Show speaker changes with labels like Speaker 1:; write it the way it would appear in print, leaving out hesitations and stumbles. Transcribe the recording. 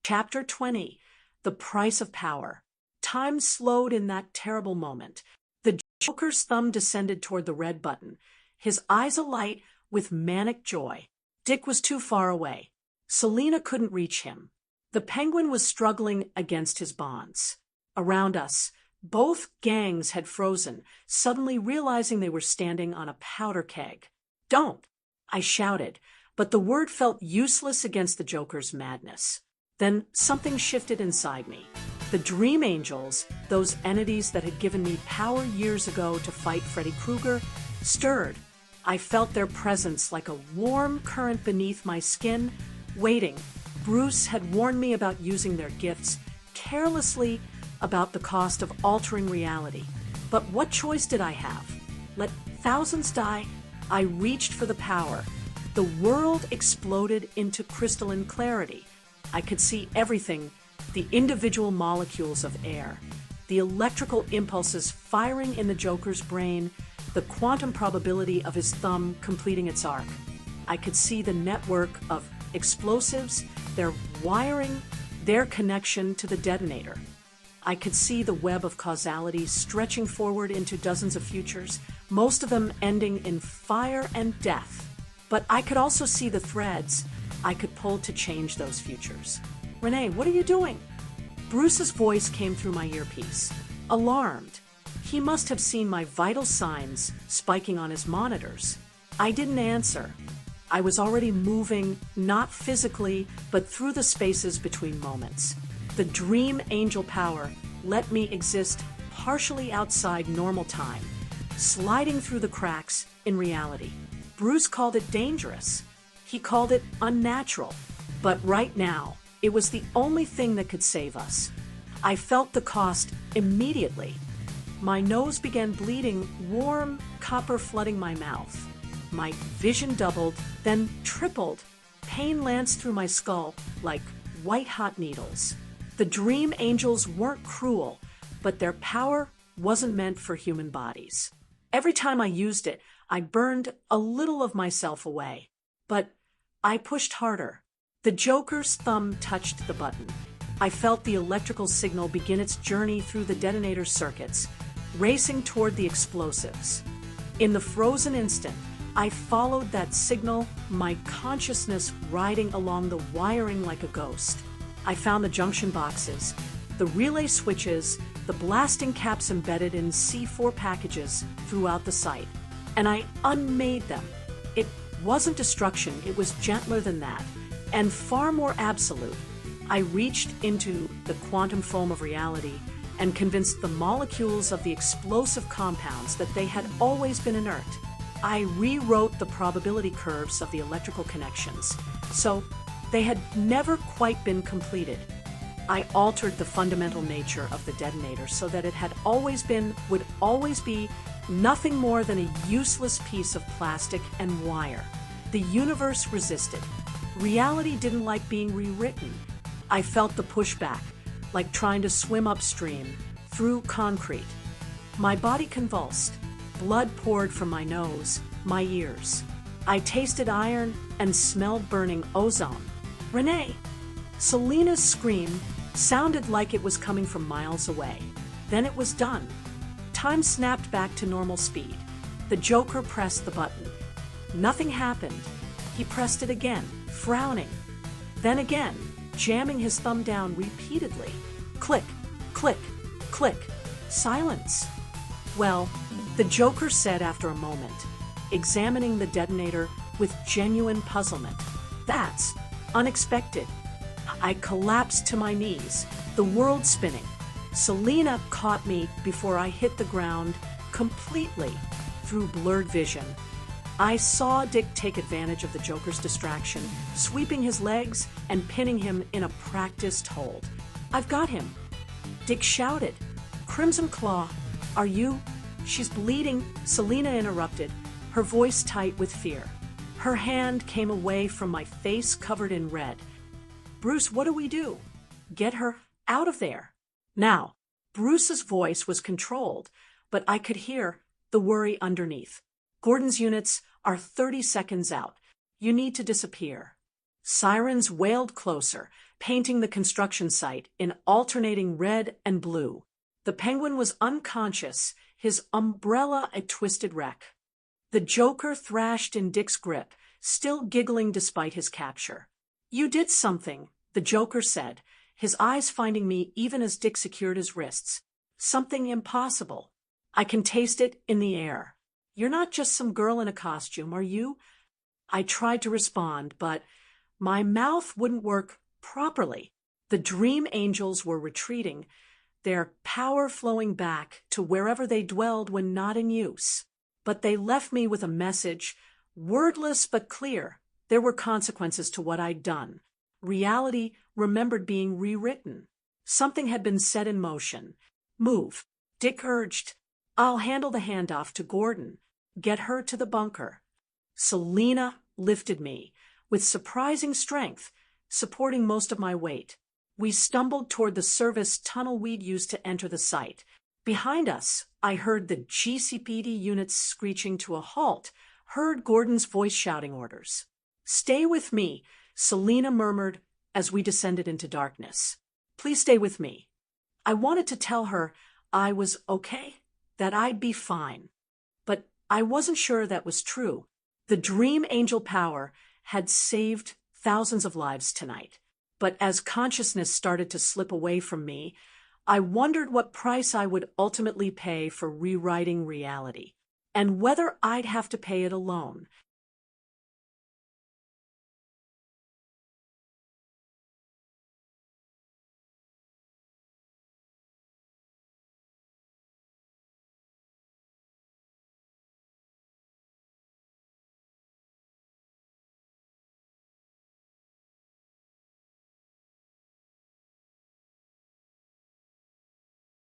Speaker 1: Chapter 20. The Price of Power. Time slowed in that terrible moment. The Joker's thumb descended toward the red button, his eyes alight with manic joy. Dick was too far away. Selina couldn't reach him. The Penguin was struggling against his bonds. Around us, both gangs had frozen, suddenly realizing they were standing on a powder keg. "Don't!" I shouted, but the word felt useless against the Joker's madness. Then something shifted inside me. The Dream Angels, those entities that had given me power years ago to fight Freddy Krueger, stirred. I felt their presence like a warm current beneath my skin, waiting. Bruce had warned me about using their gifts, carelessly about the cost of altering reality. But what choice did I have? Let thousands die? I reached for the power. The world exploded into crystalline clarity. I could see everything, the individual molecules of air, the electrical impulses firing in the Joker's brain, the quantum probability of his thumb completing its arc. I could see the network of explosives, their wiring, their connection to the detonator. I could see the web of causality stretching forward into dozens of futures, most of them ending in fire and death. But I could also see the threads I could pull to change those futures. "Renee, what are you doing?" Bruce's voice came through my earpiece. Alarmed. He must have seen my vital signs spiking on his monitors. I didn't answer. I was already moving, not physically, but through the spaces between moments. The Dream Angel power let me exist partially outside normal time, sliding through the cracks in reality. Bruce called it dangerous. He called it unnatural. But right now, it was the only thing that could save us. I felt the cost immediately. My nose began bleeding, warm copper flooding my mouth. My vision doubled, then tripled. Pain lanced through my skull like white-hot needles. The Dream Angels weren't cruel, but their power wasn't meant for human bodies. Every time I used it, I burned a little of myself away. But I pushed harder. The Joker's thumb touched the button. I felt the electrical signal begin its journey through the detonator circuits, racing toward the explosives. In the frozen instant, I followed that signal, my consciousness riding along the wiring like a ghost. I found the junction boxes, the relay switches, the blasting caps embedded in C4 packages throughout the site, and I unmade them. It wasn't destruction, it was gentler than that, and far more absolute. I reached into the quantum foam of reality and convinced the molecules of the explosive compounds that they had always been inert. I rewrote the probability curves of the electrical connections, so they had never quite been completed. I altered the fundamental nature of the detonator so that it had always been, would always be, nothing more than a useless piece of plastic and wire. The universe resisted. Reality didn't like being rewritten. I felt the pushback, like trying to swim upstream, through concrete. My body convulsed. Blood poured from my nose, my ears. I tasted iron and smelled burning ozone. "Renee!" Selina's scream sounded like it was coming from miles away. Then it was done. Time snapped back to normal speed. The Joker pressed the button. Nothing happened. He pressed it again, frowning. Then again, jamming his thumb down repeatedly. Click, click, click. Silence. "Well," the Joker said after a moment, examining the detonator with genuine puzzlement, "that's unexpected." I collapsed to my knees, the world spinning. Selina caught me before I hit the ground completely through blurred vision. I saw Dick take advantage of the Joker's distraction, sweeping his legs and pinning him in a practiced hold. "I've got him!" Dick shouted. "Crimson Claw, are you—" "She's bleeding," Selina interrupted, her voice tight with fear. Her hand came away from my face covered in red. "Bruce, what do we do?" "Get her out of there." Now, Bruce's voice was controlled, but I could hear the worry underneath. "Gordon's units are 30 seconds out. You need to disappear." Sirens wailed closer, painting the construction site in alternating red and blue. The Penguin was unconscious, his umbrella a twisted wreck. The Joker thrashed in Dick's grip, still giggling despite his capture. "You did something," the Joker said, his eyes finding me even as Dick secured his wrists. "Something impossible. I can taste it in the air. You're not just some girl in a costume, are you?" I tried to respond, but my mouth wouldn't work properly. The dream angels were retreating, their power flowing back to wherever they dwelled when not in use. But they left me with a message, wordless but clear. There were consequences to what I'd done. Reality remembered being rewritten. Something had been set in motion. "Move," Dick urged. "I'll handle the handoff to Gordon. Get her to the bunker." Selina lifted me, with surprising strength, supporting most of my weight. We stumbled toward the service tunnel we'd used to enter the site. Behind us, I heard the GCPD units screeching to a halt, heard Gordon's voice shouting orders. "Stay with me," Selina murmured as we descended into darkness. "Please stay with me." I wanted to tell her I was okay, that I'd be fine. But I wasn't sure that was true. The dream angel power had saved thousands of lives tonight. But as consciousness started to slip away from me, I wondered what price I would ultimately pay for rewriting reality, and whether I'd have to pay it alone.